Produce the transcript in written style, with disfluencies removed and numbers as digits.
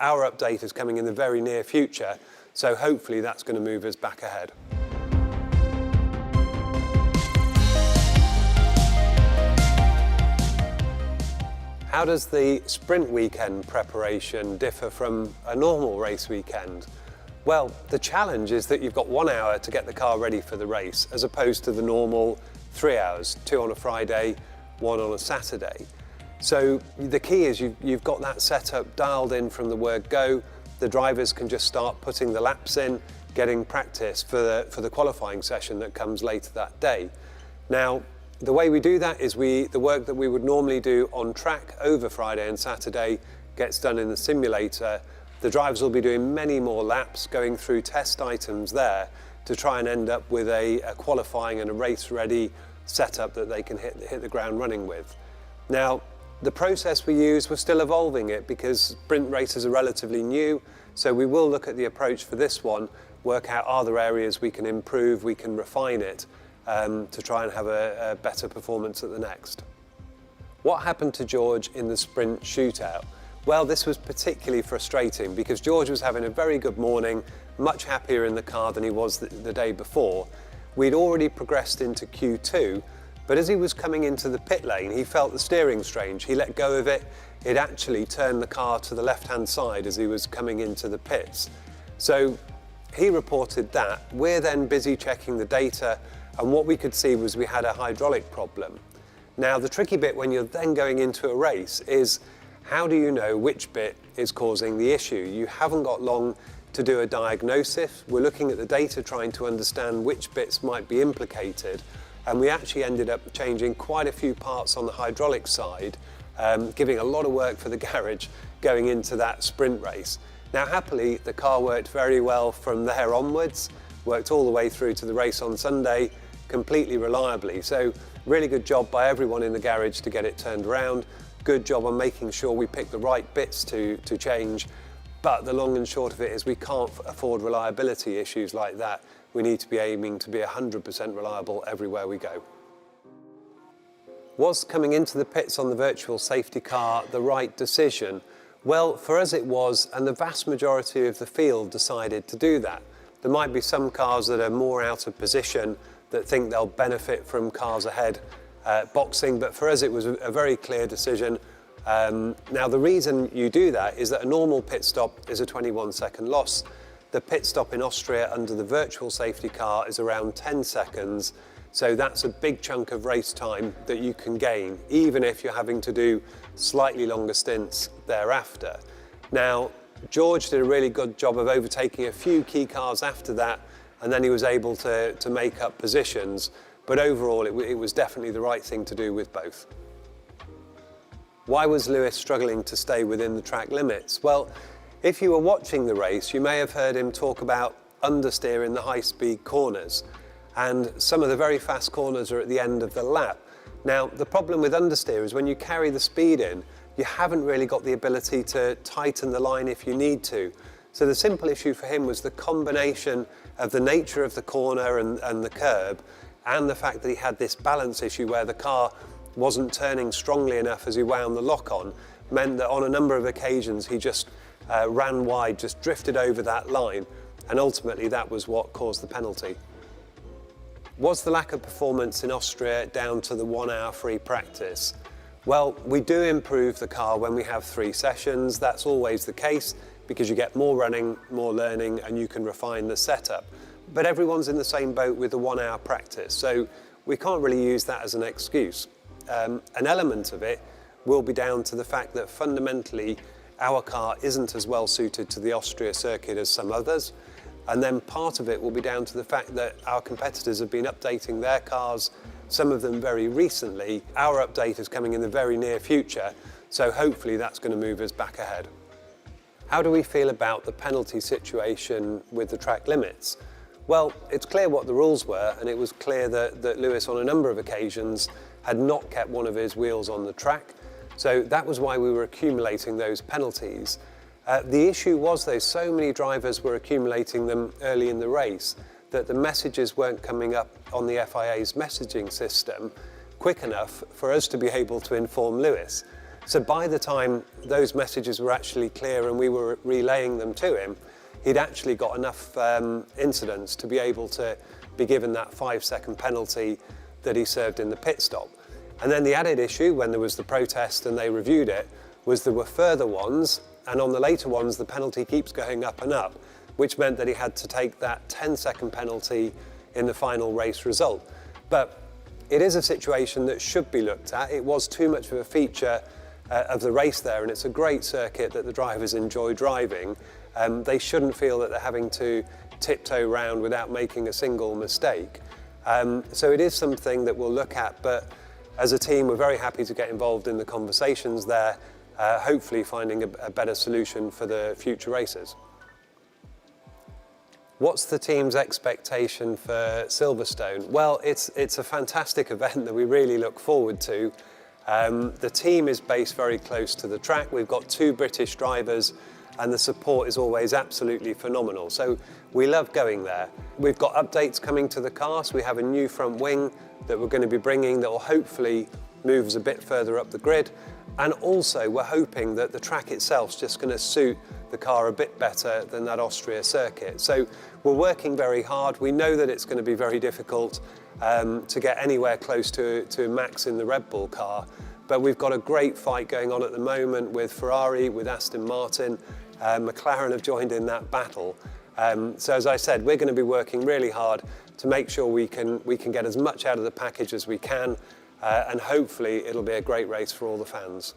Our update is coming in the very near future, so hopefully that's going to move us back ahead. How does the sprint weekend preparation differ from a normal race weekend? Well, the challenge is that you've got 1 hour to get the car ready for the race, as opposed to the normal 3 hours, 2 on a Friday, 1 on a Saturday. So the key is you've got that setup dialed in from the word go. The drivers can just start putting the laps in, getting practice for the qualifying session that comes later that day. Now, the way we do that is the work that we would normally do on track over Friday and Saturday gets done in the simulator. The drivers will be doing many more laps, going through test items there to try and end up with a qualifying and a race-ready setup that they can hit the ground running with. Now, the process we use, we're still evolving it because sprint races are relatively new, so we will look at the approach for this one, work out are there areas we can improve, we can refine it, to try and have a better performance at the next. What happened to George in the Sprint Shootout? Well, this was particularly frustrating because George was having a very good morning, much happier in the car than he was the day before. We'd already progressed into Q2, but as he was coming into the pit lane, he felt the steering strange. He let go of it. It actually turned the car to the left-hand side as he was coming into the pits. So he reported that. We're then busy checking the data, and what we could see was we had a hydraulic problem. Now, the tricky bit when you're then going into a race is how do you know which bit is causing the issue? You haven't got long to do a diagnosis. We're looking at the data trying to understand which bits might be implicated, and we actually ended up changing quite a few parts on the hydraulic side, giving a lot of work for the garage going into that sprint race. Now, happily, the car worked very well from there onwards, worked all the way through to the race on Sunday, completely reliably. So really good job by everyone in the garage to get it turned around. Good job on making sure we pick the right bits to change. But the long and short of it is we can't afford reliability issues like that. We need to be aiming to be 100% reliable everywhere we go. Was coming into the pits on the virtual safety car the right decision? Well, for us it was, and the vast majority of the field decided to do that. There might be some cars that are more out of position that think they'll benefit from cars ahead boxing, but for us it was a very clear decision. Now, the reason you do that is that a normal pit stop is a 21-second loss. The pit stop in Austria under the virtual safety car is around 10 seconds, so that's a big chunk of race time that you can gain, even if you're having to do slightly longer stints thereafter. Now, George did a really good job of overtaking a few key cars after that, and then he was able to make up positions, but overall it was definitely the right thing to do with both. Why was Lewis struggling to stay within the track limits? Well, if you were watching the race, you may have heard him talk about understeer in the high-speed corners, and some of the very fast corners are at the end of the lap. Now, the problem with understeer is when you carry the speed in, you haven't really got the ability to tighten the line if you need to. So the simple issue for him was the combination of the nature of the corner and the curb, and the fact that he had this balance issue where the car wasn't turning strongly enough as he wound the lock on, meant that on a number of occasions he just ran wide, just drifted over that line, and ultimately that was what caused the penalty. Was the lack of performance in Austria down to the 1 hour free practice? Well, we do improve the car when we have 3 sessions. That's always the case because you get more running, more learning, and you can refine the setup. But everyone's in the same boat with the 1 hour practice, so we can't really use that as an excuse. An element of it will be down to the fact that fundamentally our car isn't as well suited to the Austria circuit as some others. And then part of it will be down to the fact that our competitors have been updating their cars, some of them very recently. Our update is coming in the very near future, so hopefully that's going to move us back ahead. How do we feel about the penalty situation with the track limits? Well, it's clear what the rules were, and it was clear that Lewis on a number of occasions had not kept one of his wheels on the track, so that was why we were accumulating those penalties. The issue was though, so many drivers were accumulating them early in the race that the messages weren't coming up on the FIA's messaging system quick enough for us to be able to inform Lewis. So by the time those messages were actually clear and we were relaying them to him, he'd actually got enough incidents to be able to be given that 5-second penalty that he served in the pit stop. And then the added issue, when there was the protest and they reviewed it, was there were further ones, and on the later ones the penalty keeps going up and up, which meant that he had to take that 10-second penalty in the final race result. But it is a situation that should be looked at. It was too much of a feature of the race there, and it's a great circuit that the drivers enjoy driving. They shouldn't feel that they're having to tiptoe around without making a single mistake. So it is something that we'll look at, but as a team we're very happy to get involved in the conversations there, hopefully finding a better solution for the future races. What's the team's expectation for Silverstone? Well, it's a fantastic event that we really look forward to. The team is based very close to the track. We've got 2 British drivers and the support is always absolutely phenomenal. So we love going there. We've got updates coming to the car. So we have a new front wing that we're going to be bringing that will hopefully move us a bit further up the grid. And also we're hoping that the track itself is just going to suit the car a bit better than that Austria circuit. So we're working very hard. We know that it's going to be very difficult to get anywhere close to Max in the Red Bull car, but we've got a great fight going on at the moment with Ferrari, with Aston Martin. McLaren have joined in that battle. So as I said, we're going to be working really hard to make sure we can get as much out of the package as we can, and hopefully it'll be a great race for all the fans.